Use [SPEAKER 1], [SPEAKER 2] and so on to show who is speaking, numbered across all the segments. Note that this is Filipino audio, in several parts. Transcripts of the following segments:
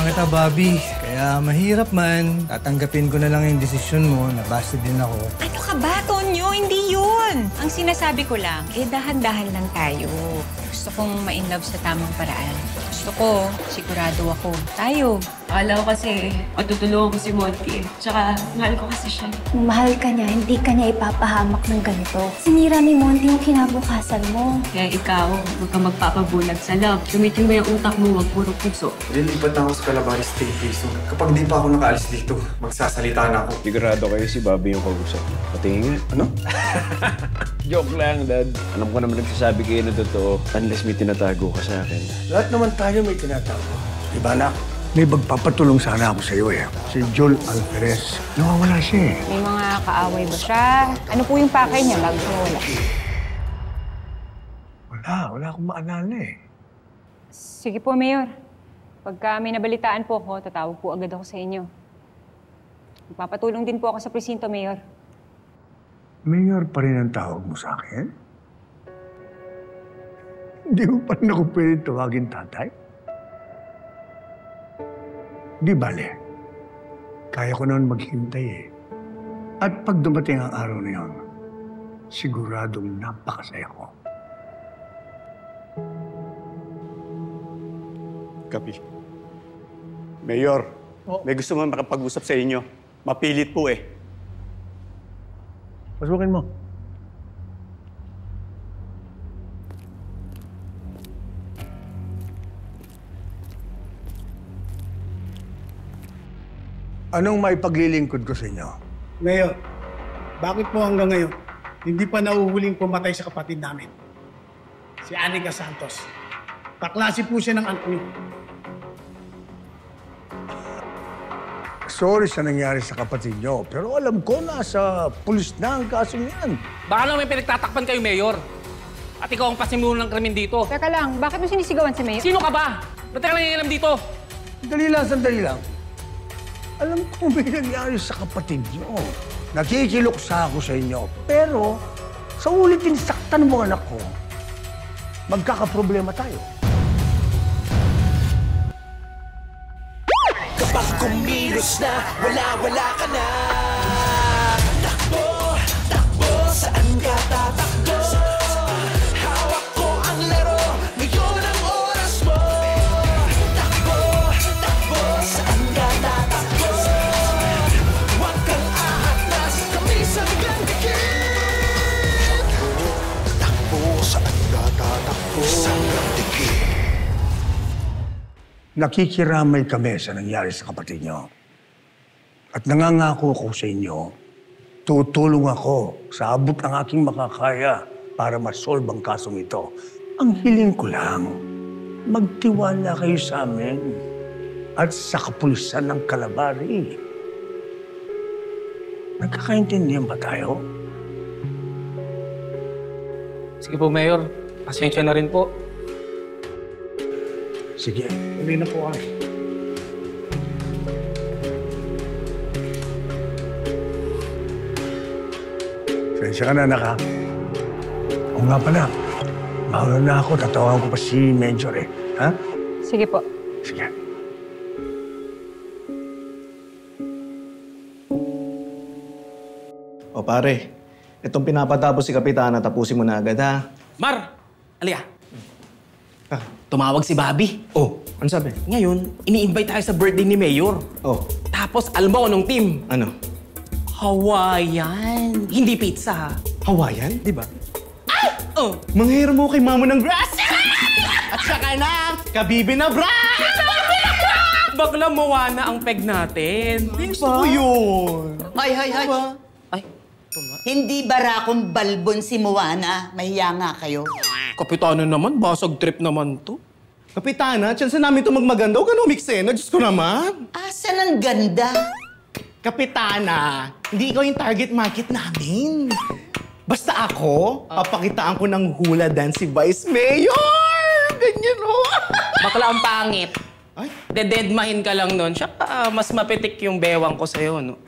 [SPEAKER 1] lang kita, Bobby. Kaya mahirap man. Tatanggapin ko na lang yung desisyon mo. Nabasa din ako.
[SPEAKER 2] Ano ka ba, Tonyo? Hindi yun. Ang sinasabi ko lang, dahan-dahan lang tayo. Gusto kong ma-inlove sa tamang paraan. Gusto ko, sigurado ako. Tayo.
[SPEAKER 3] Akala ko kasi matutulungan ko si Monty. Tsaka, mahal ko kasi siya.
[SPEAKER 4] Kung mahal ka niya, hindi ka niya ipapahamak ng ganito. Sinira ni Monty yung kinabukasan mo.
[SPEAKER 3] Kaya ikaw, huwag kang magpapabulag sa love. Gamitin mo yung utak mo, wag puro puso.
[SPEAKER 5] Lilipat na ako sa Calabares State Prison. Kapag di pa ako nakaalis dito, magsasalita na ako.
[SPEAKER 6] Sigurado kayo si Bobby yung kausap. Patingin nga. Ano? Joke lang, Dad. Alam ko naman nagsasabi kayo na totoo unless may tinatago ka sa akin.
[SPEAKER 7] Lahat naman tayo may tinatago. Diba, anak? May magpapatulong sana ako sa iyo eh. Si Joel Alvarez. Nawawala siya eh.
[SPEAKER 2] May mga kaaway ba siya? Ano po yung pakay niya bago siya wala?
[SPEAKER 7] Wala akong maalala eh.
[SPEAKER 2] Sige po, Mayor. Pagka may nabalitaan po ako, tatawag po agad ako sa inyo. Magpapatulong din po ako sa presinto, Mayor.
[SPEAKER 7] Mayor pa rin ang tawag mo sa akin? Hindi mo pa rin ako pwede tawagin tatay? Di bale. Kaya ko naman maghintay eh. At pag dumating ang araw na yun, siguradong napakasaya ko.
[SPEAKER 8] Kapi. Mayor, may gusto mo makapag-usap sa inyo. Mapilit po eh.
[SPEAKER 7] Pasukin mo. Anong may paglilingkod ko sa inyo?
[SPEAKER 9] Mayor, bakit po hanggang ngayon hindi pa nahuhuling pumatay sa kapatid namin? Si Anika Santos. Kaklase po siya ng Anthony.
[SPEAKER 7] Sorry sa nangyari sa kapatid nyo, pero alam ko nasa pulis na ang kaso niyan.
[SPEAKER 10] Baka naman may pinagtatakpan kayo, Mayor. At ikaw ang pasimulo ng krimen dito.
[SPEAKER 2] Teka lang, bakit mo sinisigawan si Mayor?
[SPEAKER 10] Sino ka ba? Ba't ka nangingilam dito?
[SPEAKER 7] Sandali lang. Alam ko may nangyari sa kapatid nyo. Nakikiluksa ako sa inyo. Pero, sa ulitin saktan mo anak ko, magkakaproblema tayo.
[SPEAKER 11] Kapag kumilos na, wala ka na. Takbo, saan ka tatakbo? Hawak ko ang laro, ngayon ang oras mo. Takbo, saan ka tatakbo? Huwag kang ahatras, kami sa biglang dikit. Takbo, saan ka tatakbo? Sa biglang dikit.
[SPEAKER 7] Nakikiramay kami sa nangyari sa kapatid nyo. At nangangako ako sa inyo, tutulong ako sa abot ng aking makakaya para masolve ang kasong ito. Ang hiling ko lang, magtiwala kayo sa amin at sa kapulisan ng Calabari. Nagkakaintindihan ba tayo?
[SPEAKER 10] Sige po, Mayor. Pasensya na rin po.
[SPEAKER 7] Sige.
[SPEAKER 9] Uli na po kami.
[SPEAKER 7] Pasensya ka na, anak, ha? Oo nga pala. Mauna na ako. Tatawagan ko pa si Major, eh. Ha?
[SPEAKER 2] Sige po.
[SPEAKER 7] Sige.
[SPEAKER 12] O pare, itong pinapatapos si Kapitana, tapusin mo na agad, ha?
[SPEAKER 10] Mar! Alia! Tumawag si Bobby.
[SPEAKER 12] Oh, ano sabi?
[SPEAKER 10] Ngayon, ini-invite tayo sa birthday ni Mayor.
[SPEAKER 12] Oh.
[SPEAKER 10] Tapos, alam mo anong team?
[SPEAKER 12] Ano?
[SPEAKER 10] Hawaiian. Hindi pizza.
[SPEAKER 12] Hawaiian? Di ba?
[SPEAKER 10] Ay! Oh!
[SPEAKER 12] Manghero mo kay mamo ng grass! At saka na, kabibi na bra!
[SPEAKER 10] Bakla Moana ang peg natin.
[SPEAKER 12] Gusto ko yun.
[SPEAKER 13] Ay.
[SPEAKER 10] Ay,
[SPEAKER 13] Hindi barakong balbon si Moana. Mahiya nga kayo.
[SPEAKER 10] Kapitana naman, basag trip naman to.
[SPEAKER 12] Kapitana, chance namin ito magmaganda. Huwag ka na umiksena. Diyos ko naman.
[SPEAKER 13] Asan ang ganda?
[SPEAKER 12] Kapitana, hindi ikaw yung target market namin. Basta ako, papakitaan ko ng hula dance si Vice Mayor! Ganyan, oh!
[SPEAKER 10] Bakla ang pangit.
[SPEAKER 12] Ay?
[SPEAKER 10] Dededmahin ka lang nun. Siya mas mapitik yung bewang ko sa'yo, no?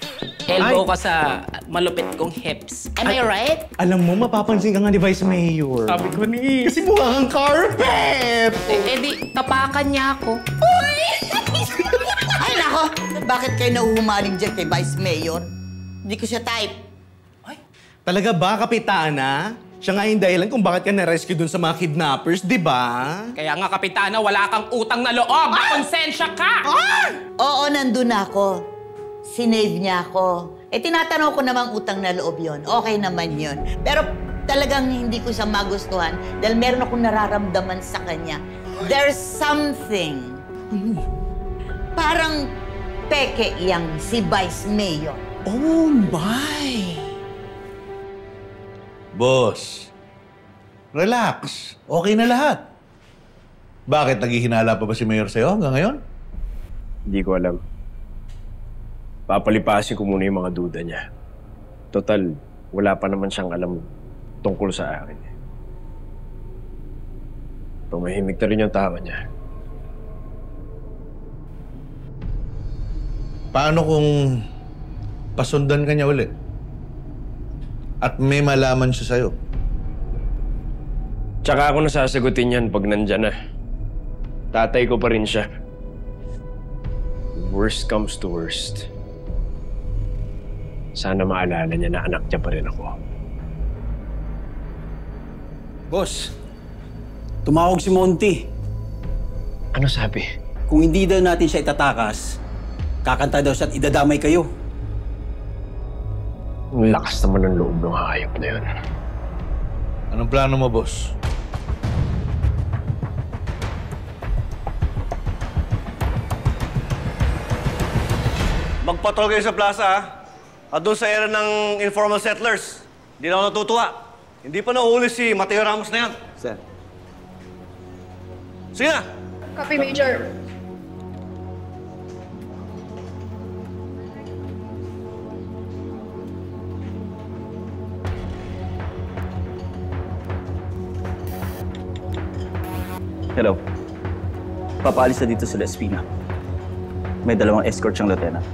[SPEAKER 10] Elbow ka sa malupit kong hips. Am I right?
[SPEAKER 12] Alam mo, mapapansin ka nga ni Vice Mayor.
[SPEAKER 10] Sabi ko ni...
[SPEAKER 12] Kasi mukha kang carpet!
[SPEAKER 10] Eh di, tapakan niya ako. Uy!
[SPEAKER 13] Nako, bakit kayo nahuhumaling dyan kay Vice Mayor? Hindi ko siya type.
[SPEAKER 12] Talaga ba, Kapitana? Siya nga yung dahilan kung bakit ka na-rescue dun sa mga kidnappers, di ba?
[SPEAKER 10] Kaya nga, Kapitana, wala kang utang na loob. Konsensya ka!
[SPEAKER 13] Oo, nandun ako. Sinave niya ako. Tinatanong ko namang utang na loob yon. Okay naman yon. Pero talagang hindi ko siya magustuhan dahil meron akong nararamdaman sa kanya. There's something. Parang peke yang si Vice Mayor.
[SPEAKER 12] Oh my!
[SPEAKER 14] Boss, relax. Okay na lahat. Bakit naghihinala pa ba si Mayor sa'yo hanggang ngayon?
[SPEAKER 6] Hindi ko alam. Papalipasin ko muna yung mga duda niya. Total, wala pa naman siyang alam tungkol sa akin. Tumahimik na rin yung tama niya.
[SPEAKER 14] Paano kung pasundan ka niya ulit? At may malaman siya sa'yo?
[SPEAKER 6] Tsaka ako nasasagutin yan pag nandyan na. Tatay ko pa rin siya. Worst comes to worst. Sana maalala niya na anak niya pa rin ako.
[SPEAKER 15] Boss, tumawag si Monty.
[SPEAKER 6] Ano sabi?
[SPEAKER 15] Kung hindi daw natin siya itatakas, kakanta daw siya at idadamay kayo.
[SPEAKER 6] Ang lakas naman ng loob ng hayop na yun.
[SPEAKER 14] Anong plano mo, boss?
[SPEAKER 16] Magpatrol kayo sa plaza, ha? At doon sa era ng informal settlers. Hindi na ako natutuwa. Hindi pa nauuli si Mateo Ramos na yan.
[SPEAKER 15] Sir.
[SPEAKER 16] Sige na!
[SPEAKER 17] Copy, Major.
[SPEAKER 15] Hello. Papaalis na dito sa Espina. May dalawang escort siyang lieutenant.